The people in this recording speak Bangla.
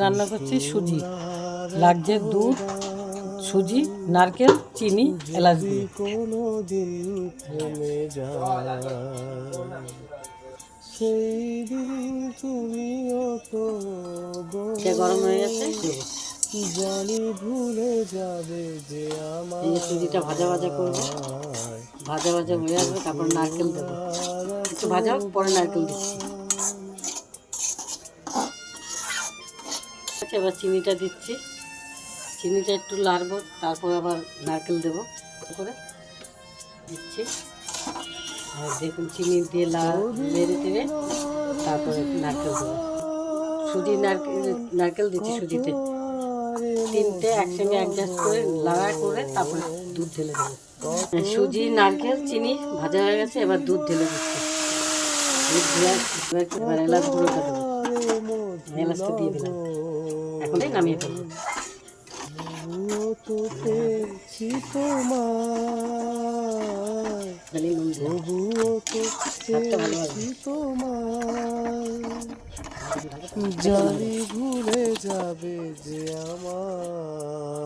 রান্না করছি সুজি, লাগছে দুধ, সুজি, নারকেল, চিনি, এলাচ গুঁড়ো। গরম হয়ে গেছে, জানি ভুলে যাবে যে আমার সুজিটা ভাজা ভাজা করবো, ভাজা ভাজা হয়ে আসবে, তারপর নারকেল দেবো, একটু ভাজা হোক পরে নারকেল দিচ্ছি। আচ্ছা, এবার চিনিটা দিচ্ছি, চিনিটা একটু লাড়বো, তারপর আবার নারকেল দেবো করে দিচ্ছি। আর দেখুন চিনি দিয়ে নেড়ে টেড়ে তারপরে নারকেল দেবো, সুজি নারকেল দিচ্ছি সুজিতে, তিনটে একসঙ্গে অ্যাডজাস্ট করে লাড়া করে তারপরে দুধ ঢেলে দেবো। সুজি, নারকেল, চিনি ভাজা হয়ে গেছে, এবার দুধ ঢেলে দিচ্ছি। দুধ ঢেলে এবার এলাচ গুঁড়োটা দেবো, এলাচটা দিয়ে দিলাম, এখন নামিয়ে ফেলবো। জানি ভুলে যাবে যে আমার।